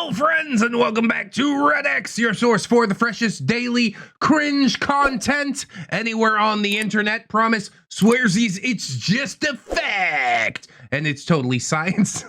Hello friends and welcome back to ReddX, your source for the freshest daily cringe content anywhere on the internet. Promise, swearsies, it's just a fact and it's totally science.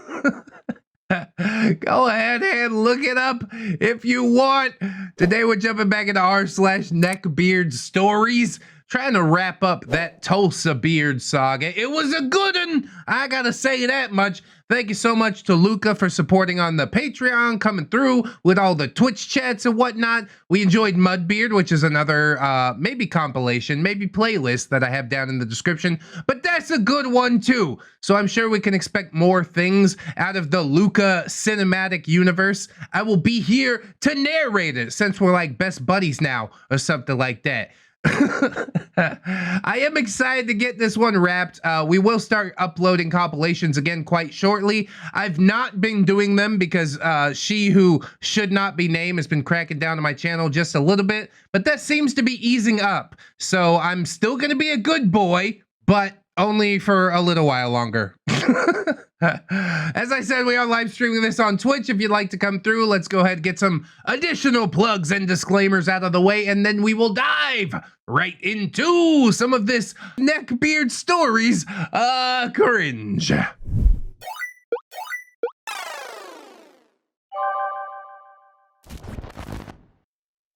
Go ahead and look it up if you want. Today we're jumping back into r/Neckbeard Stories, trying to wrap up that Tulsabeard saga. It was a good one, I gotta say that much. Thank you so much to Luca for supporting on the Patreon, coming through with all the Twitch chats and whatnot. We enjoyed Mudbeard, which is another maybe compilation, maybe playlist that I have down in the description, but that's a good one too. So I'm sure we can expect more things out of the Luca cinematic universe. I will be here to narrate it since we're like best buddies now or something like that. I am excited to get this one wrapped. We will start uploading compilations again quite shortly. I've not been doing them because she who should not be named has been cracking down on my channel just a little bit, but that seems to be easing up. So I'm still gonna be a good boy, but only for a little while longer. As I said, we are live streaming this on Twitch. If you'd like to come through, let's go ahead and get some additional plugs and disclaimers out of the way, and then we will dive right into some of this Neckbeard Stories cringe.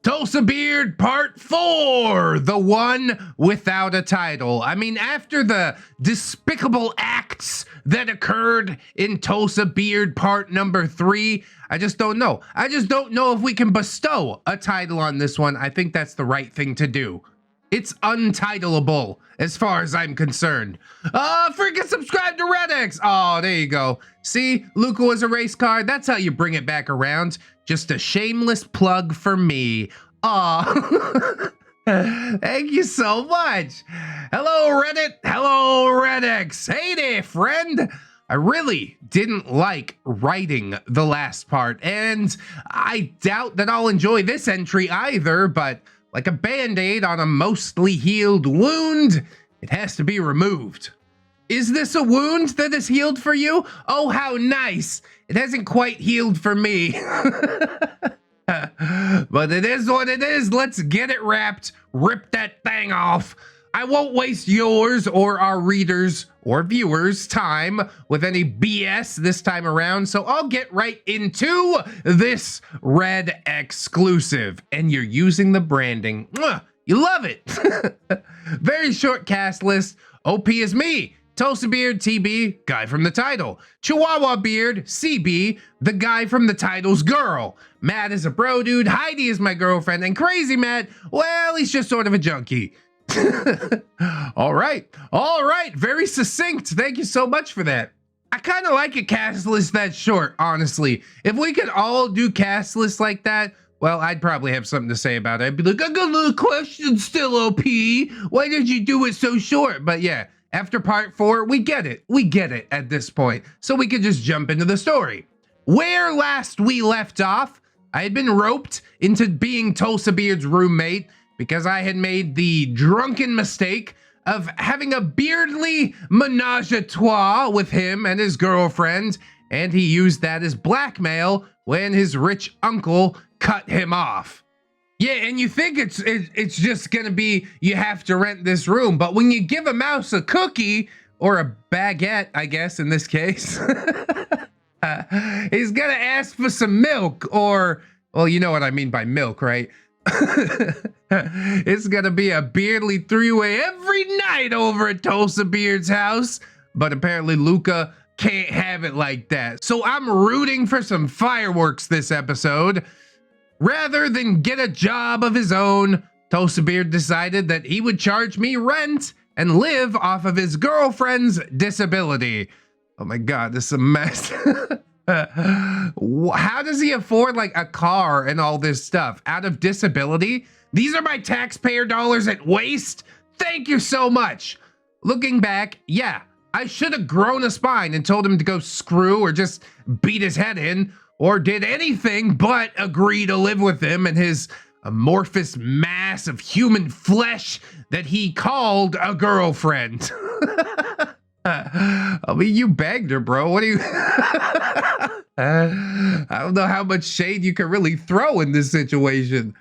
Tulsabeard Part 4, the one without a title. I mean, after the despicable acts that occurred in Tulsabeard Part number 3, I just don't know. I just don't know if we can bestow a title on this one. I think that's the right thing to do. It's untitleable as far as I'm concerned. Freaking subscribe to ReddX. Oh, there you go. See, Luca was a race car. That's how you bring it back around. Just a shameless plug for me. Aw. Thank you so much. Hello, Reddit. Hello, ReddX. Hey there, friend. I really didn't like writing the last part, and I doubt that I'll enjoy this entry either, but like a band-aid on a mostly healed wound, it has to be removed. Is this a wound that is healed for you? Oh, how nice. It hasn't quite healed for me. But it is what it is. Let's get it wrapped. Rip that thing off. I won't waste yours or our readers or viewers' time with any BS this time around, so I'll get right into this Red exclusive. And you're using the branding. Mwah, you love it. Very short cast list. OP is me, Tulsabeard, TB, guy from the title. Chihuahua Beard, CB, the guy from the title's girl. Matt is a bro dude, Heidi is my girlfriend, and Crazy Matt, well, he's just sort of a junkie. All right, very succinct. Thank you so much for that. I kind of like a cast list that short, honestly. If we could all do cast lists like that, well, I'd probably have something to say about it. I'd be like, I got a little question still, OP. Why did you do it so short? But yeah, after part 4, we get it. We get it at this point. So we could just jump into the story. Where last we left off, I had been roped into being Tulsabeard's roommate because I had made the drunken mistake of having a beardly menage a trois with him and his girlfriend, and he used that as blackmail when his rich uncle cut him off. Yeah, and you think it's just gonna be you have to rent this room, but when you give a mouse a cookie, or a baguette, I guess in this case, he's gonna ask for some milk, or, well, you know what I mean by milk, right? It's gonna be a beardly three-way every night over at Tulsabeard's house, but apparently Luca can't have it like that. So I'm rooting for some fireworks this episode. Rather than get a job of his own, Tulsabeard decided that he would charge me rent and live off of his girlfriend's disability. Oh my God, this is a mess. How does he afford like a car and all this stuff out of disability? These are my taxpayer dollars at waste. Thank you so much. Looking back, yeah, I should have grown a spine and told him to go screw or just beat his head in, or did anything but agree to live with him and his amorphous mass of human flesh that he called a girlfriend. I mean, you begged her, bro. What do you... I don't know how much shade you can really throw in this situation.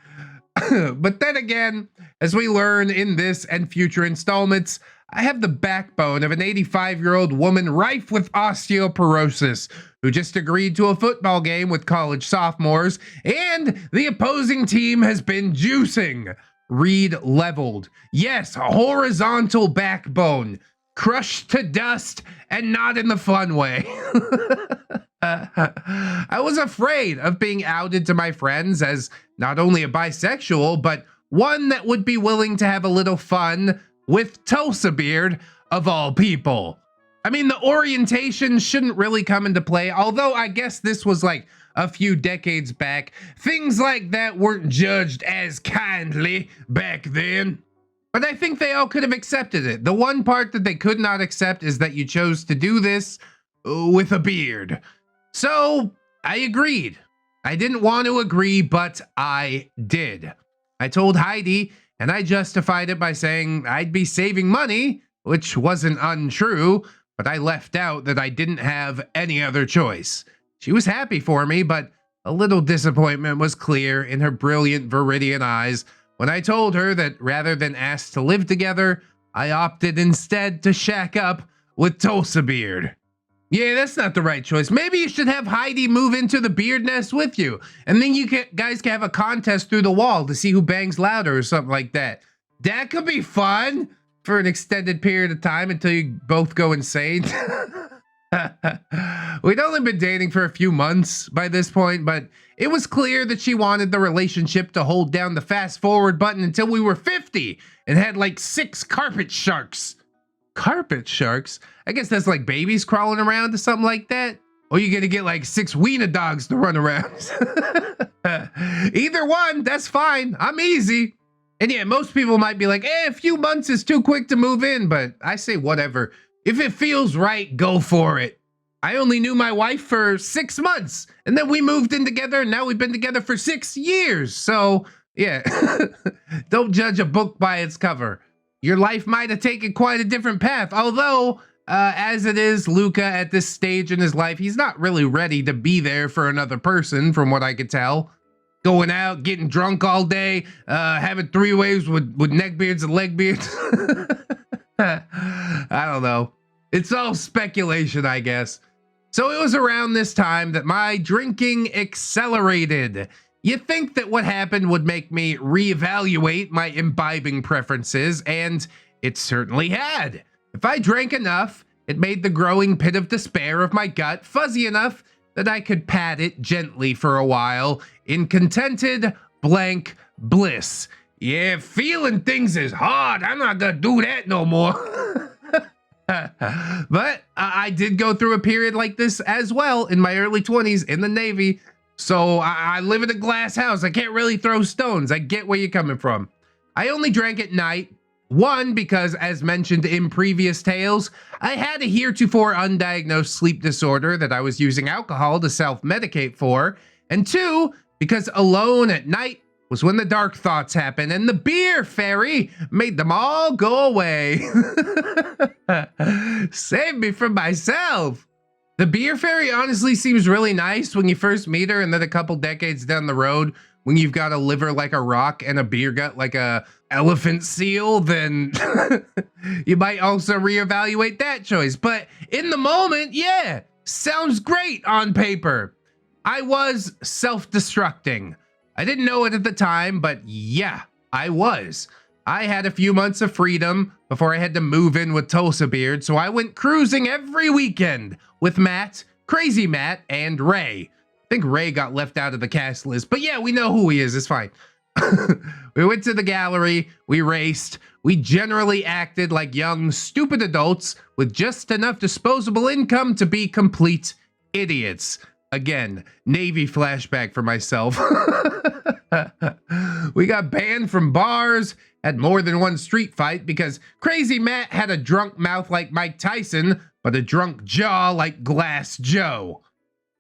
But then again, as we learn in this and future installments, I have the backbone of an 85-year-old woman rife with osteoporosis who just agreed to a football game with college sophomores, and the opposing team has been juicing. Read leveled. Yes, horizontal backbone. Crushed to dust, and not in the fun way. I was afraid of being outed to my friends as not only a bisexual, but one that would be willing to have a little fun with Tulsabeard of all people. I mean, the orientation shouldn't really come into play, although I guess this was like a few decades back. Things like that weren't judged as kindly back then. But I think they all could have accepted it. The one part that they could not accept is that you chose to do this with a beard. So I agreed. I didn't want to agree, but I did. I told Heidi, and I justified it by saying I'd be saving money, which wasn't untrue, but I left out that I didn't have any other choice. She was happy for me, but a little disappointment was clear in her brilliant Viridian eyes when I told her that rather than ask to live together, I opted instead to shack up with Tulsabeard. Yeah, that's not the right choice. Maybe you should have Heidi move into the beard nest with you, and then you guys can have a contest through the wall to see who bangs louder or something like that. That could be fun for an extended period of time until you both go insane. We'd only been dating for a few months by this point, but it was clear that she wanted the relationship to hold down the fast forward button until we were 50 and had like 6 carpet sharks. Carpet sharks? I guess that's like babies crawling around or something like that. Or you're gonna get like 6 wiener dogs to run around. Either one, that's fine. I'm easy. And yeah, most people might be like, a few months is too quick to move in, but I say whatever. If it feels right, go for it. I only knew my wife for 6 months, and then we moved in together, and now we've been together for 6 years. So yeah, don't judge a book by its cover. Your life might have taken quite a different path, although as it is, Luca at this stage in his life, he's not really ready to be there for another person, from what I could tell. Going out, getting drunk all day, having 3-ways with neckbeards and legbeards. I don't know. It's all speculation, I guess. So it was around this time that my drinking accelerated. You'd think that what happened would make me reevaluate my imbibing preferences, and it certainly had. If I drank enough, it made the growing pit of despair of my gut fuzzy enough that I could pat it gently for a while in contented blank bliss. Yeah, feeling things is hard. I'm not gonna do that no more. But I did go through a period like this as well in my early 20s in the Navy. So I live in a glass house. I can't really throw stones. I get where you're coming from. I only drank at night. 1, because as mentioned in previous tales, I had a heretofore undiagnosed sleep disorder that I was using alcohol to self-medicate for. And 2, because alone at night was when the dark thoughts happened and the beer fairy made them all go away. Save me from myself. The beer fairy honestly seems really nice when you first meet her, and then a couple decades down the road, when you've got a liver like a rock and a beer gut like a elephant seal, then you might also reevaluate that choice. But in the moment, yeah, sounds great on paper. I was self-destructing. I didn't know it at the time, but yeah, I was. I had a few months of freedom before I had to move in with Tulsabeard, so I went cruising every weekend with Matt, Crazy Matt, and Ray. I think Ray got left out of the cast list, but yeah, we know who he is, it's fine. We went to the gallery, we raced, we generally acted like young, stupid adults with just enough disposable income to be complete idiots. Again, Navy flashback for myself. We got banned from bars, had more than one street fight because Crazy Matt had a drunk mouth like Mike Tyson, but a drunk jaw like Glass Joe.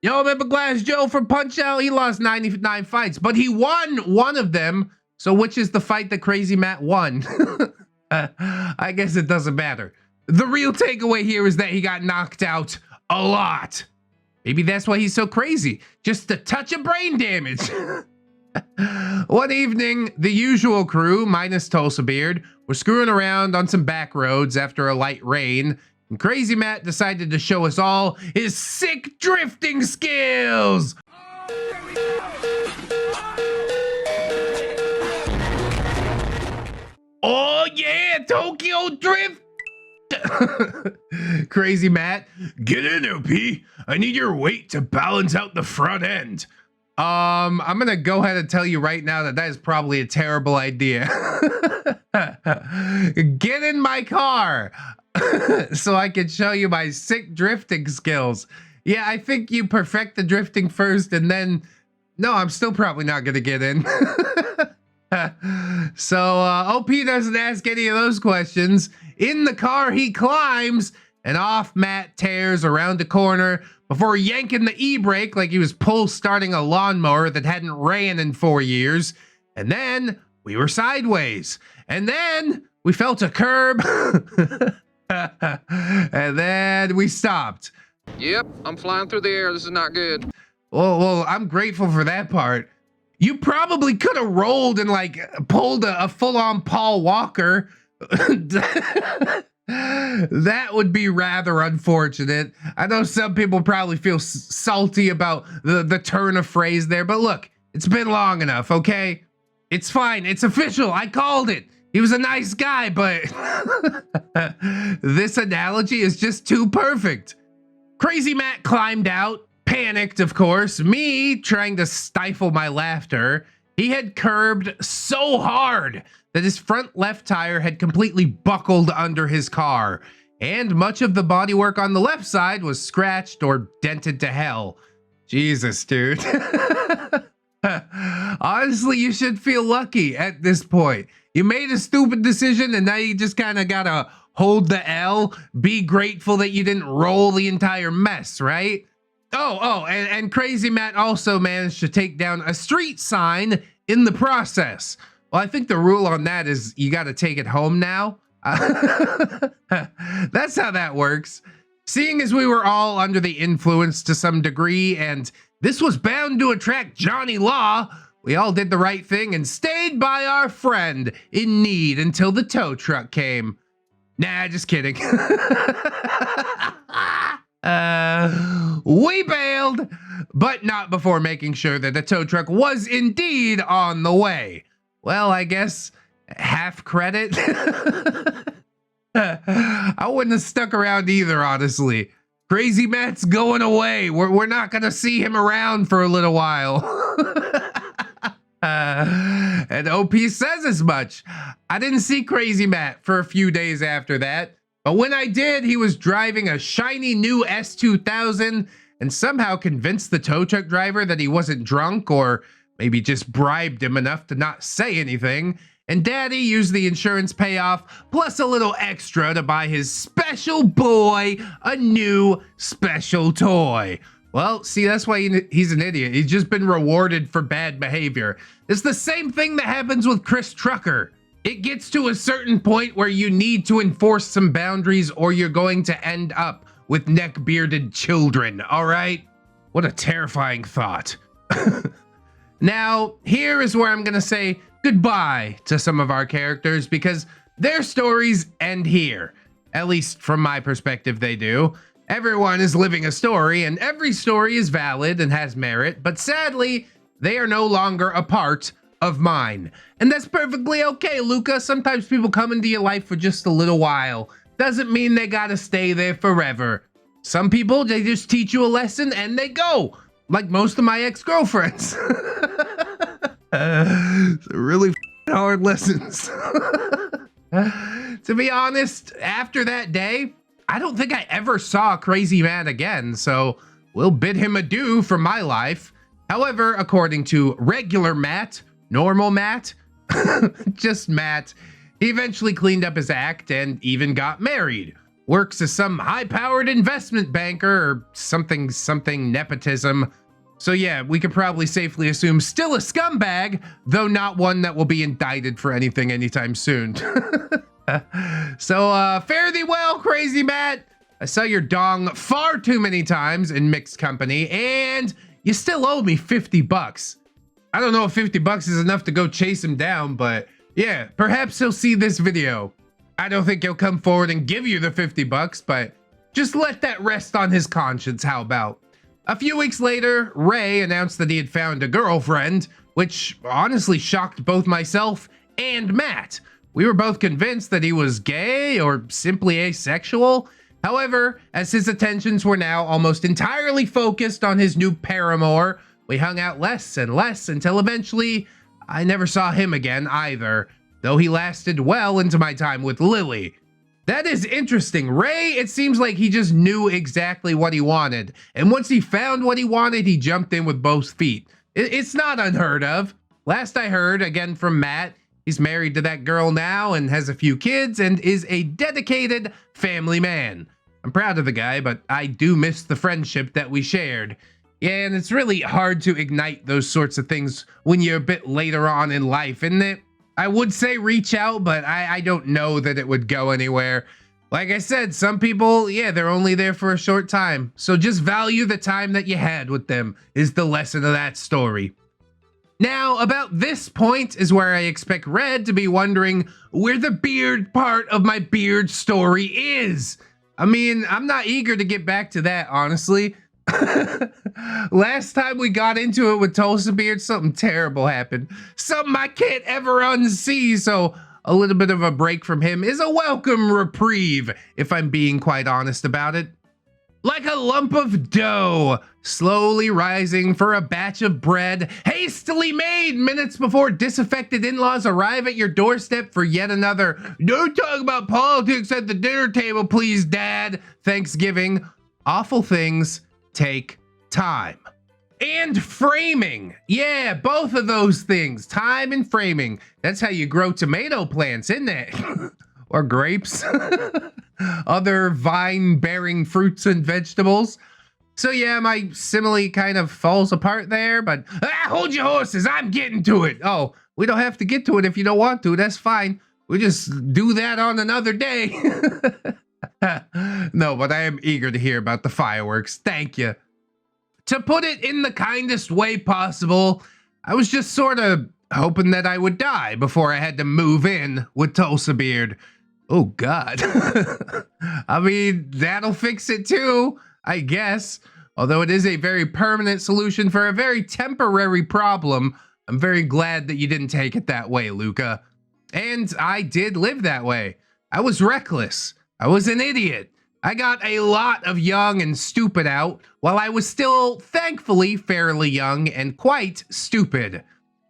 Y'all remember Glass Joe from Punch-Out? He lost 99 fights, but he won one of them. So which is the fight that Crazy Matt won? I guess it doesn't matter. The real takeaway here is that he got knocked out a lot. Maybe that's why he's so crazy. Just a touch of brain damage. One evening, the usual crew, minus Tulsabeard, were screwing around on some back roads after a light rain, and Crazy Matt decided to show us all his sick drifting skills. Oh yeah, Tokyo Drift! Crazy Matt, get in, OP. I need your weight to balance out the front end. I'm gonna go ahead and tell you right now that is probably a terrible idea. Get in my car so I can show you my sick drifting skills. Yeah, I think you perfect the drifting first and then... No, I'm still probably not gonna get in. So OP doesn't ask any of those questions. In the car he climbs, and off Matt tears around the corner before yanking the e-brake like he was starting a lawnmower that hadn't ran in 4 years. And then we were sideways. And then we felt a curb. And then we stopped. Yep, I'm flying through the air. This is not good. Well, I'm grateful for that part. You probably could have rolled and like pulled a full-on Paul Walker. That would be rather unfortunate. I know some people probably feel salty about the turn of phrase there, but look, it's been long enough, okay? It's fine. It's official. I called it. He was a nice guy, but this analogy is just too perfect. Crazy Matt climbed out, panicked, of course. Me trying to stifle my laughter. He had curbed so hard that his front left tire had completely buckled under his car, and much of the bodywork on the left side was scratched or dented to hell. Jesus, dude. Honestly, you should feel lucky at this point. You made a stupid decision and now you just kind of gotta hold the L, be grateful that you didn't roll the entire mess, right? And Crazy Matt also managed to take down a street sign in the process. Well, I think the rule on that is you got to take it home now. That's how that works. Seeing as we were all under the influence to some degree, and this was bound to attract Johnny Law, we all did the right thing and stayed by our friend in need until the tow truck came. Nah, just kidding. We bailed, but not before making sure that the tow truck was indeed on the way. Well, I guess half credit. I wouldn't have stuck around either, honestly. Crazy Matt's going away. We're not gonna see him around for a little while. And OP says as much. I didn't see Crazy Matt for a few days after that. But when I did, he was driving a shiny new S2000 and somehow convinced the tow truck driver that he wasn't drunk, or maybe just bribed him enough to not say anything. And Daddy used the insurance payoff plus a little extra to buy his special boy a new special toy. Well, see, that's why he's an idiot. He's just been rewarded for bad behavior. It's the same thing that happens with Chris Trucker. It gets to a certain point where you need to enforce some boundaries or you're going to end up with neck-bearded children, all right? What a terrifying thought. Now, here is where I'm gonna say goodbye to some of our characters because their stories end here. At least from my perspective, they do. Everyone is living a story and every story is valid and has merit, but sadly, they are no longer a part of mine. And that's perfectly okay, Luca. Sometimes people come into your life for just a little while. Doesn't mean they gotta stay there forever. Some people, they just teach you a lesson and they go, like most of my ex-girlfriends. Really hard lessons. To be honest, after that day, I don't think I ever saw Crazy Matt again, so we'll bid him adieu from my life. However, according to regular Matt, normal Matt, just Matt, he eventually cleaned up his act and even got married. Works as some high-powered investment banker or something nepotism. So yeah, we could probably safely assume still a scumbag, though not one that will be indicted for anything anytime soon. So fare thee well, Crazy Matt. I saw your dong far too many times in mixed company, and you still owe me 50 bucks. I don't know if 50 bucks is enough to go chase him down, but yeah, perhaps he'll see this video. I don't think he'll come forward and give you the 50 bucks, but just let that rest on his conscience, how about? A few weeks later, Ray announced that he had found a girlfriend, which honestly shocked both myself and Matt. We were both convinced that he was gay or simply asexual. However, as his attentions were now almost entirely focused on his new paramour, we hung out less and less until eventually I never saw him again either, though he lasted well into my time with Lily. That is interesting. Ray, it seems like he just knew exactly what he wanted, and once he found what he wanted, he jumped in with both feet. It's not unheard of. Last I heard, again from Matt, he's married to that girl now and has a few kids and is a dedicated family man. I'm proud of the guy, but I do miss the friendship that we shared. Yeah, and it's really hard to ignite those sorts of things when you're a bit later on in life, isn't it? I would say reach out, but I don't know that it would go anywhere. Like I said, some people, yeah, they're only there for a short time. So just value the time that you had with them is the lesson of that story. Now, about this point is where I expect Red to be wondering where the beard part of my beard story is. I mean, I'm not eager to get back to that, honestly. Last time we got into it with Tulsabeard, something terrible happened. Something I can't ever unsee, so a little bit of a break from him is a welcome reprieve, if I'm being quite honest about it. Like a lump of dough, slowly rising for a batch of bread, hastily made minutes before disaffected in-laws arrive at your doorstep for yet another "Don't talk about politics at the dinner table, please, Dad" Thanksgiving. Awful things take time. And framing. Yeah, both of those things. Time and framing. That's how you grow tomato plants, isn't it? Or grapes. Other vine-bearing fruits and vegetables. So yeah, my simile kind of falls apart there, but hold your horses, I'm getting to it. Oh, we don't have to get to it if you don't want to. That's fine. We just do that on another day. No, but I am eager to hear about the fireworks. Thank you. To put it in the kindest way possible, I was just sort of hoping that I would die before I had to move in with Tulsabeard. Oh, God. I mean, that'll fix it too, I guess. Although it is a very permanent solution for a very temporary problem, I'm very glad that you didn't take it that way, Luca. And I did live that way. I was reckless. I was an idiot. I got a lot of young and stupid out while I was still, thankfully, fairly young and quite stupid.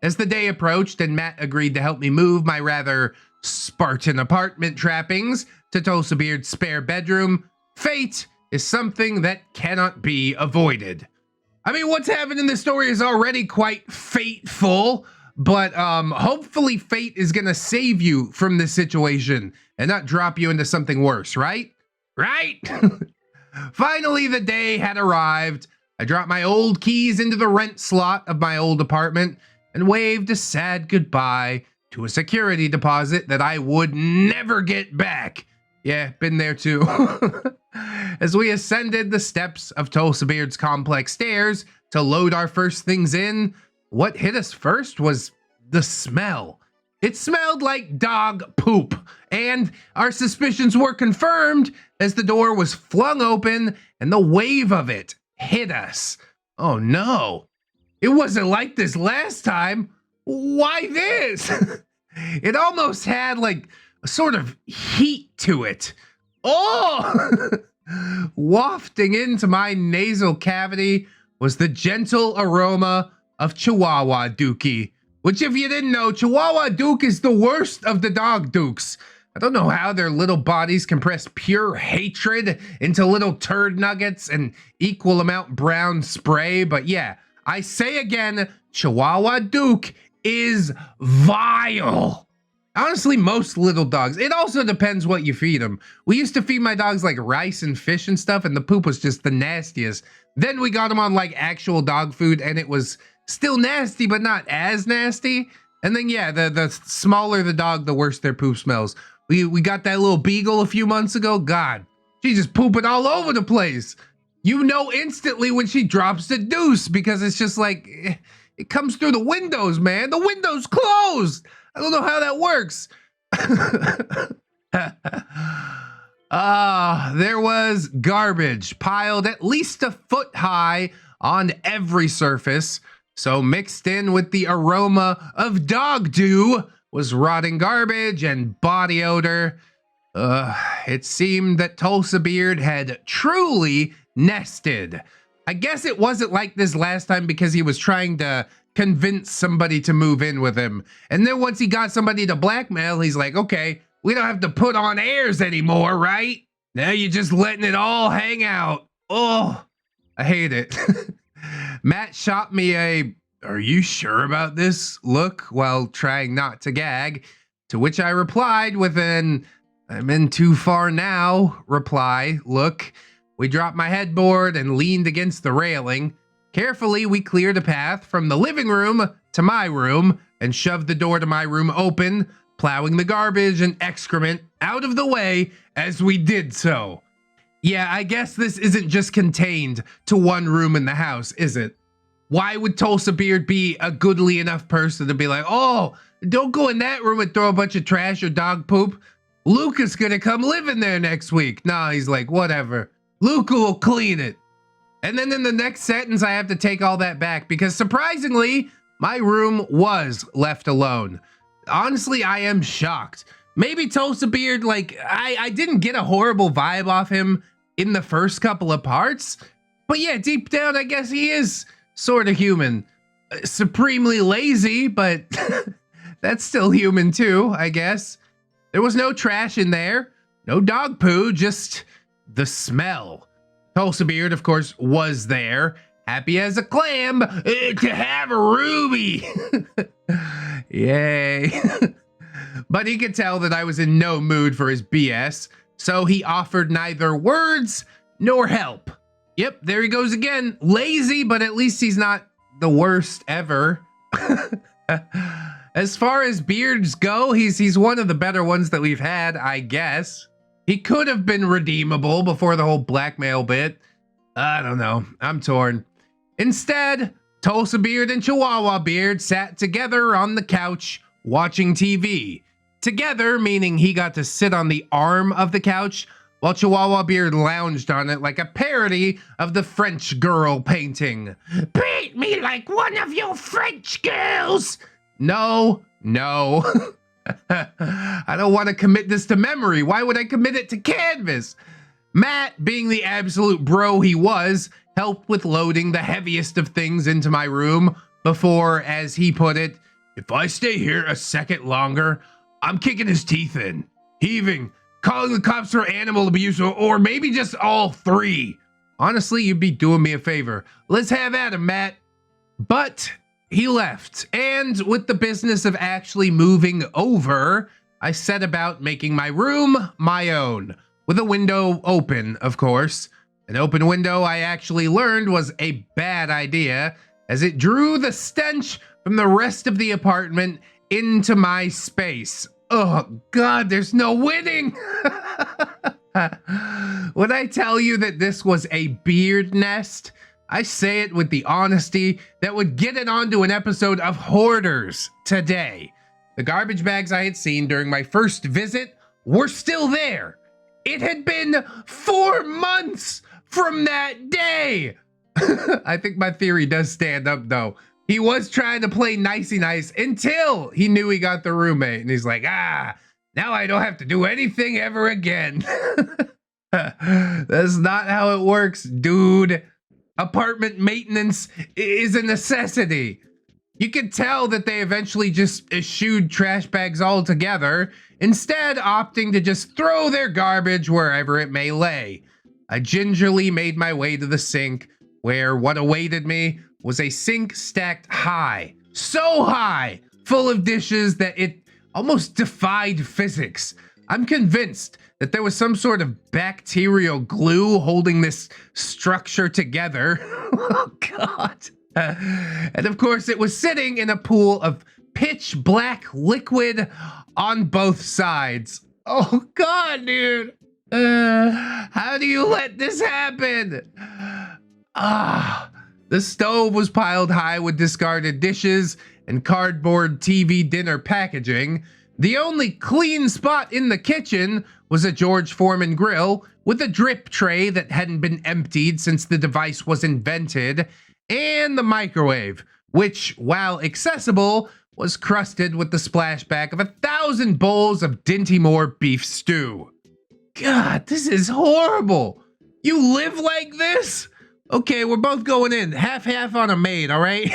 As the day approached and Matt agreed to help me move my rather Spartan apartment trappings to Tulsabeard's spare bedroom, fate is something that cannot be avoided. I mean, what's happened in this story is already quite fateful, but hopefully fate is gonna save you from this situation and not drop you into something worse, right? Right? Finally, the day had arrived. I dropped my old keys into the rent slot of my old apartment and waved a sad goodbye to a security deposit that I would never get back. Yeah, been there too. As we ascended the steps of Tulsabeard's complex stairs to load our first things in, what hit us first was the smell. It smelled like dog poop, and our suspicions were confirmed as the door was flung open and the wave of it hit us. Oh no, it wasn't like this last time. Why this? It almost had like a sort of heat to it. Oh! Wafting into my nasal cavity was the gentle aroma of Chihuahua Dookie. Which, if you didn't know, Chihuahua Duke is the worst of the dog dukes. I don't know how their little bodies compress pure hatred into little turd nuggets and equal amount brown spray, but yeah, I say again, Chihuahua Duke is vile. Honestly, most little dogs. It also depends what you feed them. We used to feed my dogs like rice and fish and stuff, and the poop was just the nastiest. Then we got them on like actual dog food, and it was still nasty, but not as nasty. And then yeah, the smaller the dog, the worse their poop smells. We got that little beagle a few months ago. God, She's just pooping all over the place. You know instantly when she drops the deuce because it's just like, it comes through the windows, man. The window's closed. I don't know how that works. There was garbage piled at least a foot high on every surface. So mixed in with the aroma of dog dew was rotting garbage and body odor. It seemed that Tulsabeard had truly nested. I guess it wasn't like this last time because he was trying to convince somebody to move in with him. And then once he got somebody to blackmail, he's like, okay, we don't have to put on airs anymore, right? Now you're just letting it all hang out. Oh, I hate it. Matt shot me a, "Are you sure about this?" look while trying not to gag, to which I replied with an "I'm in too far now" reply look. We dropped my headboard and leaned against the railing. Carefully, we cleared a path from the living room to my room and shoved the door to my room open, plowing the garbage and excrement out of the way as we did so. Yeah, I guess this isn't just contained to one room in the house, is it? Why would Tulsabeard be a goodly enough person to be like, oh, don't go in that room and throw a bunch of trash or dog poop. Luke is gonna come live in there next week. Nah, he's like, whatever. Luke will clean it. And then in the next sentence, I have to take all that back because surprisingly, my room was left alone. Honestly, I am shocked. Maybe Tulsabeard, like, I didn't get a horrible vibe off him in the first couple of parts. But yeah, deep down, I guess he is sort of human. Supremely lazy, but that's still human too, I guess. There was no trash in there, no dog poo, just the smell. Tulsabeard, of course, was there, happy as a clam to have a Ruby. Yay. But he could tell that I was in no mood for his BS, so he offered neither words nor help. Yep, there he goes again. Lazy, but at least he's not the worst ever. As far as beards go, he's one of the better ones that we've had, I guess. He could have been redeemable before the whole blackmail bit. I don't know. I'm torn. Instead, Tulsabeard and Chihuahua Beard sat together on the couch watching TV. Together, meaning he got to sit on the arm of the couch while Chihuahua Beard lounged on it like a parody of the French girl painting. Paint me like one of your French girls. No. I don't want to commit this to memory. Why would I commit it to canvas? Matt, being the absolute bro he was, helped with loading the heaviest of things into my room before, as he put it, "If I stay here a second longer, I'm kicking his teeth in, heaving, calling the cops for animal abuse, or maybe just all three. Honestly, you'd be doing me a favor. Let's have at him, Matt." But he left, and with the business of actually moving over, I set about making my room my own, with a window open, of course. An open window, I actually learned, was a bad idea, as it drew the stench from the rest of the apartment into my space. Oh God, there's no winning. When I tell you that this was a beard nest, I say it with the honesty that would get it onto an episode of Hoarders today. The garbage bags I had seen during my first visit were still there. It had been 4 months from that day. I think my theory does stand up though. He was trying to play nicey nice until he knew he got the roommate, and he's like, now I don't have to do anything ever again. That's not how it works, dude. Apartment maintenance is a necessity. You can tell that they eventually just eschewed trash bags altogether, instead opting to just throw their garbage wherever it may lay. I gingerly made my way to the sink, where what awaited me was a sink stacked high, so high, full of dishes that it almost defied physics. I'm convinced that there was some sort of bacterial glue holding this structure together. Oh God. And of course it was sitting in a pool of pitch black liquid on both sides. Oh God, dude. How do you let this happen? The stove was piled high with discarded dishes and cardboard TV dinner packaging. The only clean spot in the kitchen was a George Foreman grill with a drip tray that hadn't been emptied since the device was invented, and the microwave, which, while accessible, was crusted with the splashback of 1,000 bowls of Dinty Moore beef stew. God, this is horrible. You live like this? Okay, we're both going in. Half on a maid, all right?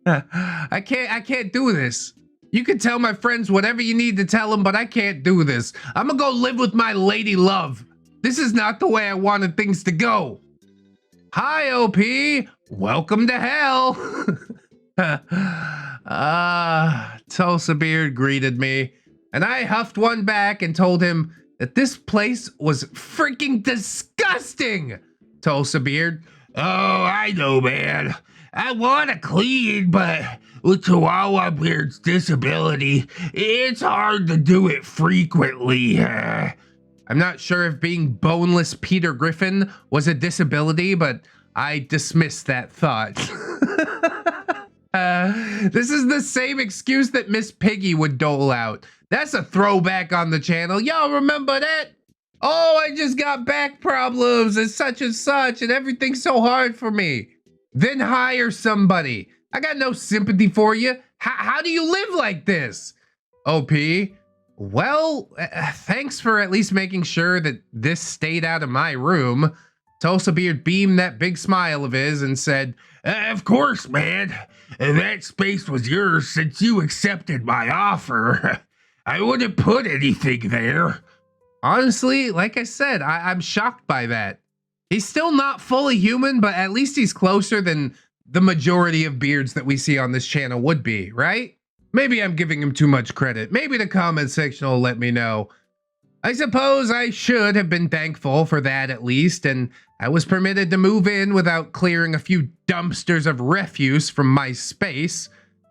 I can't do this. You can tell my friends whatever you need to tell them, but I can't do this. I'm gonna go live with my lady love. This is not the way I wanted things to go. Hi, OP. Welcome to hell. Tulsabeard greeted me, and I huffed one back and told him that this place was freaking disgusting. Tulsabeard, oh, I know, man. I want to clean, but with Chihuahua Beard's disability, it's hard to do it frequently. I'm not sure if being boneless Peter Griffin was a disability, but I dismissed that thought. This is the same excuse that Miss Piggy would dole out. That's a throwback on the channel. Y'all remember that? Oh, I just got back problems and such, and everything's so hard for me. Then hire somebody. I got no sympathy for you. How do you live like this? OP, well, thanks for at least making sure that this stayed out of my room. Tulsabeard beamed that big smile of his and said, of course, man. That space was yours since you accepted my offer. I wouldn't put anything there. Honestly, like I said, I'm shocked by that. He's still not fully human, but at least he's closer than the majority of beards that we see on this channel would be, right? Maybe I'm giving him too much credit. Maybe the comment section will let me know. I suppose I should have been thankful for that at least, and I was permitted to move in without clearing a few dumpsters of refuse from my space.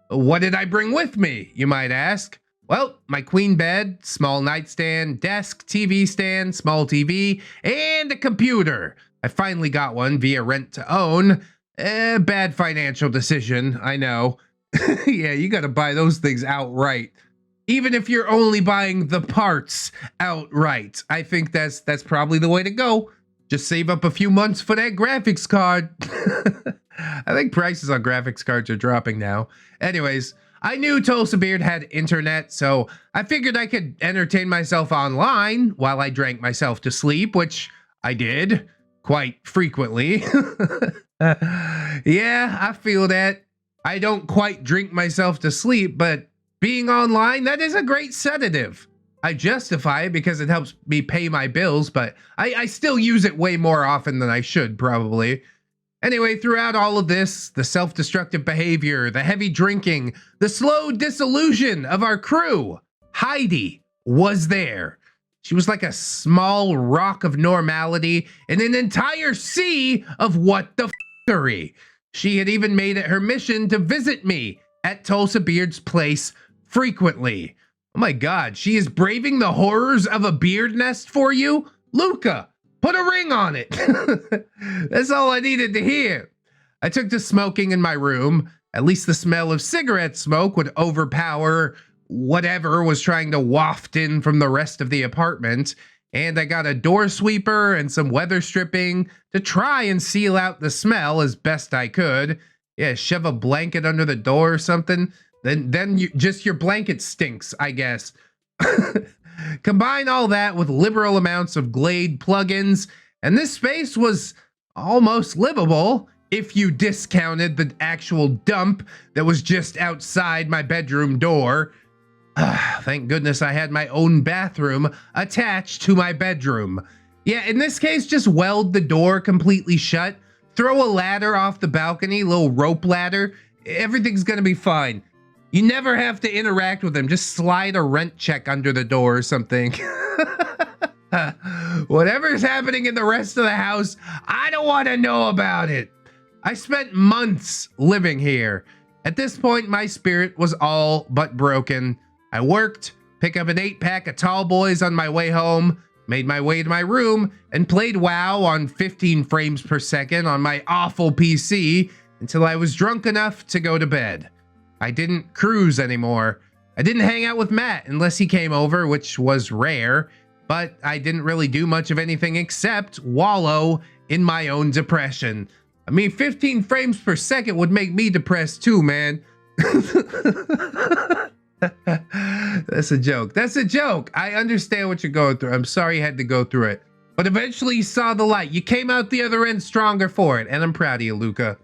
What did I bring with me, you might ask? Well, my queen bed, small nightstand, desk, TV stand, small TV, and a computer. I finally got one via rent to own. Bad financial decision, I know. Yeah, you gotta buy those things outright. Even if you're only buying the parts outright. I think that's probably the way to go. Just save up a few months for that graphics card. I think prices on graphics cards are dropping now. Anyways, I knew Tulsabeard had internet, so I figured I could entertain myself online while I drank myself to sleep, which I did quite frequently. Yeah, I feel that. I don't quite drink myself to sleep, but being online, that is a great sedative. I justify it because it helps me pay my bills, but I still use it way more often than I should, probably. Anyway, throughout all of this, the self-destructive behavior, the heavy drinking, the slow dissolution of our crew, Heidi was there. She was like a small rock of normality in an entire sea of what the f***ery. She had even made it her mission to visit me at Tulsabeard's place frequently. Oh my God, she is braving the horrors of a beard nest for you? Luca, put a ring on it. That's all I needed to hear. I took to smoking in my room. At least the smell of cigarette smoke would overpower whatever was trying to waft in from the rest of the apartment. And I got a door sweeper and some weather stripping to try and seal out the smell as best I could. Yeah, shove a blanket under the door or something. Then your blanket stinks, I guess. Combine all that with liberal amounts of Glade plugins, and this space was almost livable if you discounted the actual dump that was just outside my bedroom door. Thank goodness I had my own bathroom attached to my bedroom. Yeah, in this case, just weld the door completely shut, throw a ladder off the balcony, little rope ladder, everything's gonna be fine. You never have to interact with them. Just slide a rent check under the door or something. Whatever's happening in the rest of the house, I don't want to know about it. I spent months living here. At this point, my spirit was all but broken. I worked, pick up an 8-pack of tall boys on my way home, made my way to my room, and played WoW on 15 frames per second on my awful PC until I was drunk enough to go to bed. I didn't cruise anymore. I didn't hang out with Matt unless he came over, which was rare, but I didn't really do much of anything except wallow in my own depression. I mean, 15 frames per second would make me depressed too, man. That's a joke. That's a joke. I understand what you're going through. I'm sorry you had to go through it. But eventually you saw the light. You came out the other end stronger for it, and I'm proud of you, Luca.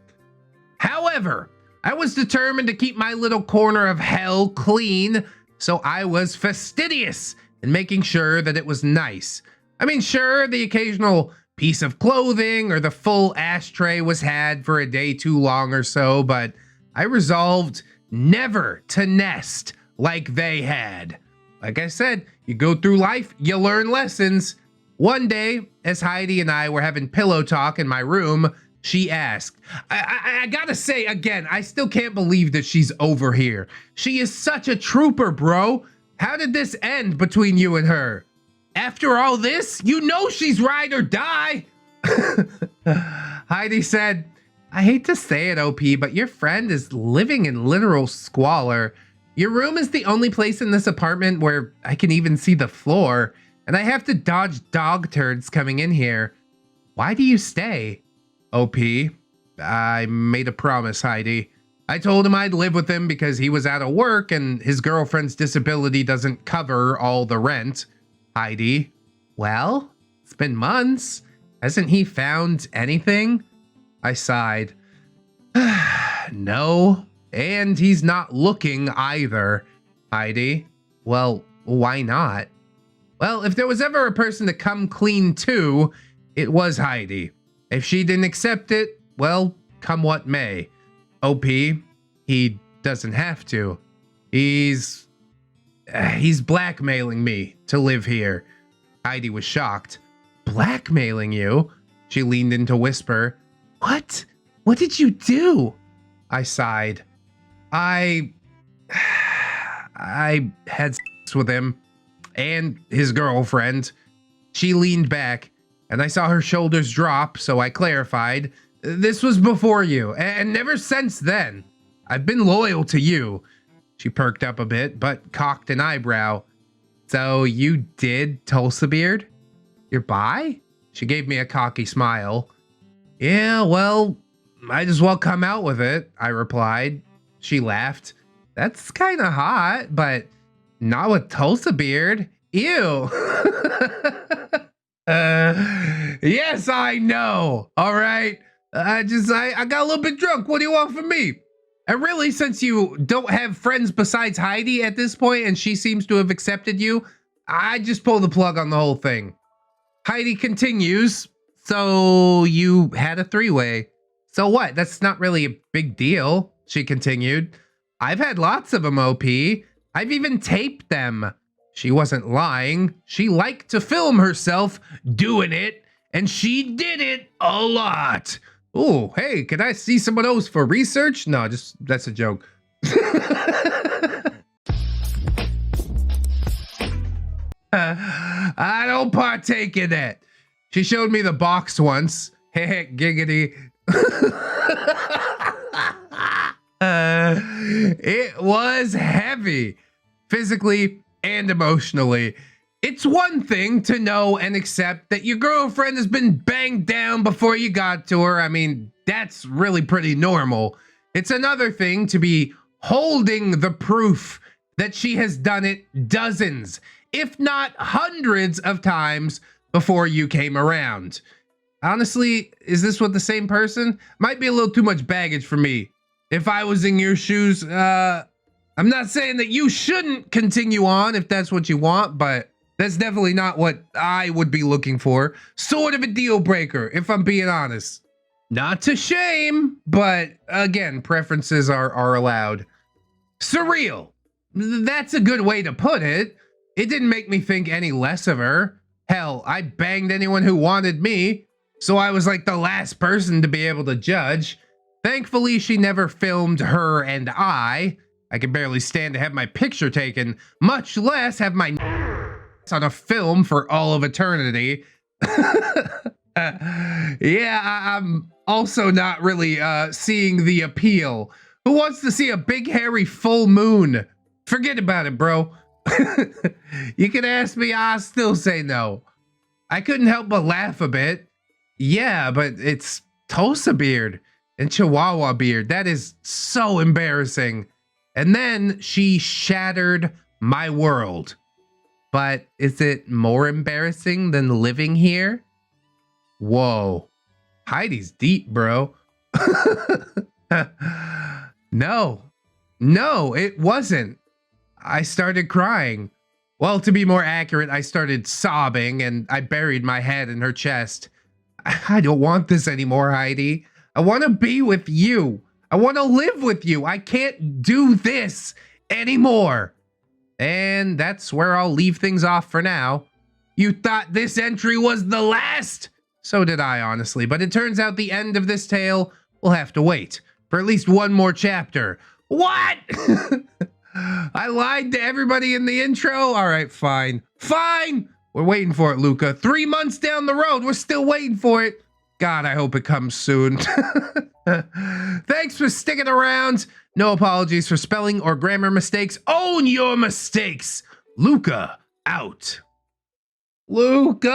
However, I was determined to keep my little corner of hell clean, so I was fastidious in making sure that it was nice. I mean, sure, the occasional piece of clothing or the full ashtray was had for a day too long or so, but I resolved never to nest like they had. Like I said, you go through life, you learn lessons. One day, as Heidi and I were having pillow talk in my room, she asked, I gotta say again, I still can't believe that she's over here. She is such a trooper, bro. How did this end between you and her? After all this, you know she's ride or die. Heidi said, I hate to say it, OP, but your friend is living in literal squalor. Your room is the only place in this apartment where I can even see the floor, and I have to dodge dog turds coming in here. Why do you stay? OP, I made a promise, Heidi. I told him I'd live with him because he was out of work and his girlfriend's disability doesn't cover all the rent. Heidi, well, it's been months. Hasn't he found anything? I sighed. No, and he's not looking either. Heidi, well, why not? Well, if there was ever a person to come clean to, it was Heidi. If she didn't accept it, well, come what may. OP, he doesn't have to. He's blackmailing me to live here. Heidi was shocked. Blackmailing you? She leaned in to whisper. What? What did you do? I sighed. I had sex with him and his girlfriend. She leaned back and I saw her shoulders drop, so I clarified. This was before you, and never since then. I've been loyal to you. She perked up a bit, but cocked an eyebrow. So you did Tulsabeard? You're bi? She gave me a cocky smile. Yeah, well, might as well come out with it, I replied. She laughed. That's kind of hot, but not with Tulsabeard. Ew. Yes, I know. All right. I got a little bit drunk. What do you want from me? And really, since you don't have friends besides Heidi at this point and she seems to have accepted you, I just pull the plug on the whole thing. Heidi continues. So you had a three-way. So what? That's not really a big deal, she continued. I've had lots of them, OP. I've even taped them. She wasn't lying. She liked to film herself doing it, and she did it a lot. Oh, hey, can I see some of those for research? No, that's a joke. I don't partake in that. She showed me the box once. Heck, giggity. It was heavy, physically and emotionally. It's one thing to know and accept that your girlfriend has been banged down before you got to her. I mean, that's really pretty normal. It's another thing to be holding the proof that she has done it dozens, if not hundreds of times before you came around. Honestly, is this with the same person? Might be a little too much baggage for me. If I was in your shoes, I'm not saying that you shouldn't continue on if that's what you want, but that's definitely not what I would be looking for. Sort of a deal breaker, if I'm being honest. Not to shame, but again, preferences are allowed. Surreal. That's a good way to put it. It didn't make me think any less of her. Hell, I banged anyone who wanted me, so I was like the last person to be able to judge. Thankfully, she never filmed her and I could barely stand to have my picture taken, much less have my on a film for all of eternity. I'm also not really seeing the appeal. Who wants to see a big hairy full moon? Forget about it, bro. You can ask me, I'll still say no. I couldn't help but laugh a bit. Yeah, but it's Tulsabeard and Chihuahua Beard. That is so embarrassing. And then she shattered my world. But is it more embarrassing than living here? Whoa. Heidi's deep, bro. No, it wasn't. I started crying. Well, to be more accurate, I started sobbing and I buried my head in her chest. I don't want this anymore, Heidi. I want to be with you. I want to live with you. I can't do this anymore. And that's where I'll leave things off for now. You thought this entry was the last? So did I, honestly. But it turns out the end of this tale will have to wait for at least one more chapter. What? I lied to everybody in the intro? All right, fine. Fine! We're waiting for it, Luca. 3 months down the road, we're still waiting for it. God, I hope it comes soon. Thanks for sticking around. No apologies for spelling or grammar mistakes. Own your mistakes. Luca, out. Luca!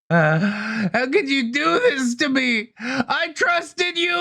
How could you do this to me? I trusted you!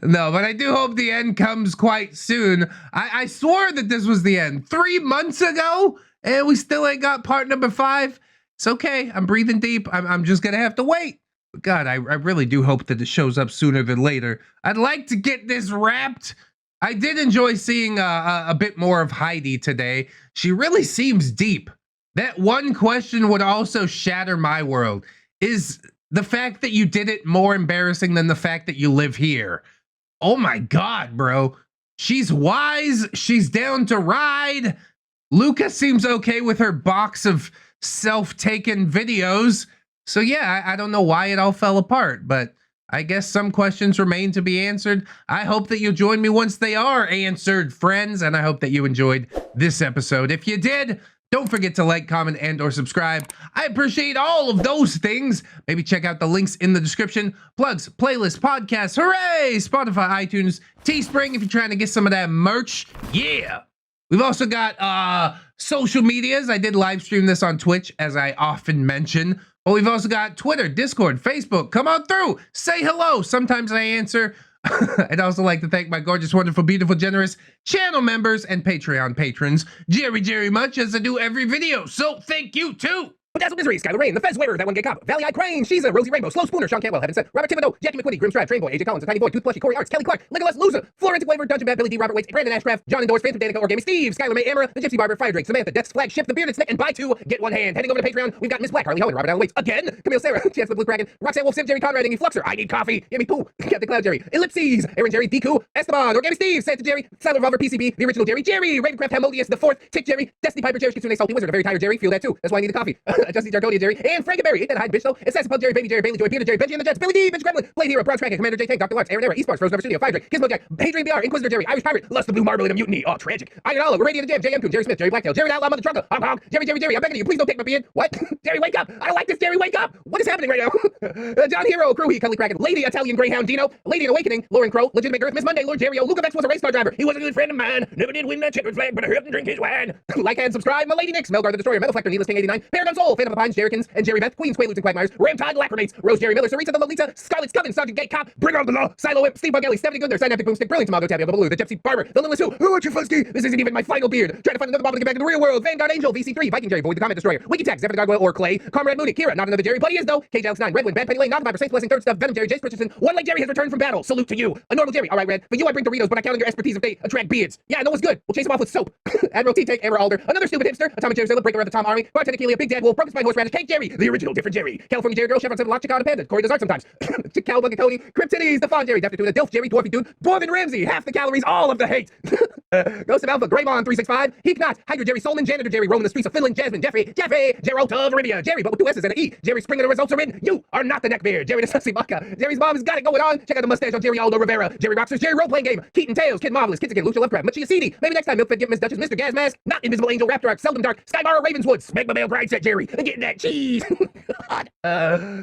No, but I do hope the end comes quite soon. I swore that this was the end 3 months ago, and we still ain't got part number 5. It's okay. I'm breathing deep. I'm just gonna have to wait. But God, I really do hope that it shows up sooner than later. I'd like to get this wrapped. I did enjoy seeing a bit more of Heidi today. She really seems deep. That one question would also shatter my world. Is the fact that you did it more embarrassing than the fact that you live here? Oh my God, bro. She's wise. She's down to ride. Luca seems okay with her box of self-taken videos. So yeah, I don't know why it all fell apart, but I guess some questions remain to be answered. I hope that you'll join me once they are answered, friends, and I hope that you enjoyed this episode. If you did, don't forget to like, comment, and or subscribe. I appreciate all of those things. Maybe check out the links in the description. Plugs, playlists, podcasts, hooray! Spotify, iTunes, Teespring if you're trying to get some of that merch. Yeah! We've also got social medias. I did live stream this on Twitch, as I often mention. But we've also got Twitter, Discord, Facebook. Come on through. Say hello. Sometimes I answer. I'd also like to thank my gorgeous, wonderful, beautiful, generous channel members and Patreon patrons, Jerry much, as I do every video. So thank you too. Dazzle Misery, Skylar Rain, The Fez Waver, That One Gay Cop, Valley Eye Crane, Sheeza, Rosie Rainbow, Slow Spooner, Sean Cantwell, Heaven Sent, Robert Thibodeau, Jackie McQuitty, Grimstrad, Trainboy, AJ Collins, A Tiny Boy, Tooth Plushy, Corey Arts, Kelly Clark, Legolas, Loser, Florentic Waver, Dungeon Bad, Billy D, Robert Waits, Brandon Ashcraft, John Endorse, Phantom Danica, Origami Steve, Skylar May, Amara, The Gypsy Barber, Fire Drake, Samantha, Death's Flagship, The Bearded Snake, and buy 2, get 1 hand. Heading over to Patreon, we've got Miss Black, Harley Hohen, Robert Allen Waits, again, Camille Sarah, Chance the Blue Kraken, Roxanne Wolf, Sim, Jerry Conrad, Ingy Fluxer, I Need Coffee, Yummy Poo, Captain Cloud Jerry, Ellipses, Aaron Jerry, Deku, Esteban, Origami Steve, Santa Jerry, Silent Revolver, PCB, The Original Jerry, Ravencraft, Hamodius, The Fourth, Tick Jerry, Destiny Piper, Jerry, Kitsune, Salty Wizard, A Very Tired Jerry, feel that too, that's why I need the coffee, Justy Jargonia Jerry, and Frankenberry, Ain't That Hyde Bitch Though, Assassin Jerry, Baby Jerry, Bailey Joy, Peter Jerry, Benji and the Jets, Billy D, Bitch Gremlin, Blade Hero, Brown Dragon, Commander J Tank, Dr. Lux, Aaron Era, Esports, Rose Never Studio, Fire Drake, Gizmo Jack, Hadrian BR, Inquisitor Jerry, Irish Pirate, Lust the Blue Marble in a Mutiny, oh tragic, Iron Olive, Radiant Jam, JM Coon, Jerry Smith, Jerry Blacktail, Jerry Outlaw, Mother Trunker, Hong Kong, Jerry, I'm begging you, please don't take my beard. What? Jerry, wake up! I don't like this, Jerry, wake up! What is happening right now? John Hero, Crewhee, Cuddly Kraken, Lady Italian Greyhound, Dino, Lady in Awakening, Lauren Crow, Legitimate Girth, Miss Monday, Lord Jerry, Luca Vex was a race car driver. He was a good friend of mine. Never did win that checkered flag, but I helped him drink his wine. Like and subscribe, my Lady Nix, Melgar the Destroyer, Metal Flector, Needless King 89, Paragon Soul, Phantom of the Pines, Jerrykins, and Jerry Beth, Queens, Quaaludes, and Quagmires, Ramtide, Lacrimates, Rose Jerry Miller, Sarita the Lolita, Scarlet Scubbin, Sergeant Gate Cop, Bringer of the Law, Silo Whip, Steve Bugelli, Stephanie Goodner, Synaptic Boomstick, Brilliant Tomago, Tabby of the Blue, the Gypsy Barber, the Littlest Who, Who are you Fusky? This isn't even my final beard. Trying to find another bottle to get back in the real world. Vanguard Angel, VC3, Viking Jerry, Void the Comet Destroyer, Wiki Tech, Zephyr the Gargoyle, or Clay, Comrade Mooney, Kira, not another Jerry, but he is though, Cage Alex 9, Redwind, Bad Penny Lane, Knocked Viper, Saints Blessing, Third Stuff, Venom Jerry, Jace Richardson, One Leg Jerry has returned from battle. Salute to you. A normal Jerry. All right, Red. For you, I bring Doritos, but I count on your expertise if they attract beards. Yeah, I know what's good. We'll chase them off with soap. Admiral T-Take, Amber Alder, another stupid hipster, Atomic Jerry Zilla, Breaker of the Tom Army, Bartender Keelia, Big Dad Wolf, Broken Spine Horseradish, Cake Jerry, the original different Jerry, California Jerry Girl, Chevron 7 Lock, Chicana Panda, Corey does art sometimes, Cowabunga Cody, Cryptides, the Fawn Jerry, Def Tuna, Dilf Jerry, Dwarfy Dude, Dwarven Ramsey, half the calories, all of the hate. Ghost of Alpha, Greymon 365, Heap Knot, Hydra Jerry, Solman, Janitor Jerry, roaming the streets of Finland, Jasmine, Jeffrey, Geralt of Arabia, Jerry, but with 2 S's and an E, Jerry Springer, the results are in, you are not the Neckbeard, Jerry the Sussy Baka, Jerry's mom has got it going on, check out the mustache on Jerry Aldo Rivera, Jerry Rocksters, Jerry Role-Playing Game, Keaton Tails, Kid Marvelous, Kids Again, Lucha Lovecraft, Machia CD, maybe next time Milkfed, Give Miss Duchess, Mr. Gas Mask, not Invisible Angel, Raptor Arc, Seldom Dark, Skybar, Ravenswood, Smegma Mail, Grind Set Jerry, and getting that cheese. God.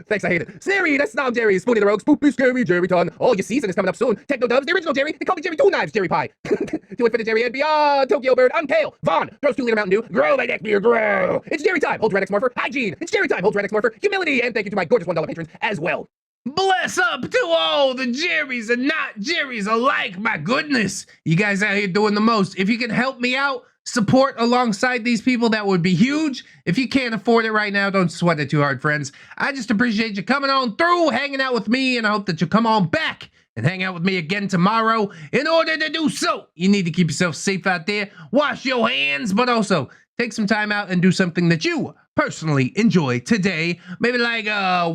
Thanks, I hate it. Siri, that's Snom Jerry, Spoonie the Rogue, Spoopy Scary, Jerry Ton, all your season is coming up soon, Techno Dubs, the original Jerry, they call me Jerry Two Knives, Jerry Pie, To Infinite Jerry and Beyond, Tokyo Bird, Unkale, Vaughn, throws 2 liter Mountain Dew, grow my neckbeard, grow. It's Jerry time, holds ReddX Morpher, Hygiene, it's Jerry time, holds ReddX Morpher, Humility, and thank you to my gorgeous $1 patrons as well. Bless up to all the Jerrys and not Jerrys alike. My goodness, you guys out here doing the most. If you can help me out, support alongside these people, that would be huge. If you can't afford it right now, don't sweat it too hard, friends. I just appreciate you coming on through, hanging out with me, and I hope that you come on back and hang out with me again tomorrow. In order to do so, you need to keep yourself safe out there, wash your hands, but also take some time out and do something that you personally enjoy today. Maybe like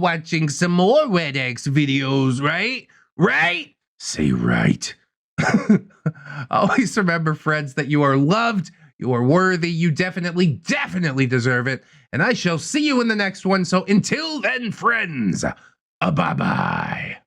watching some more ReddX videos, right? Right? Say right. Always remember, friends, that you are loved, you are worthy, you definitely deserve it. And I shall see you in the next one. So until then, friends, bye-bye.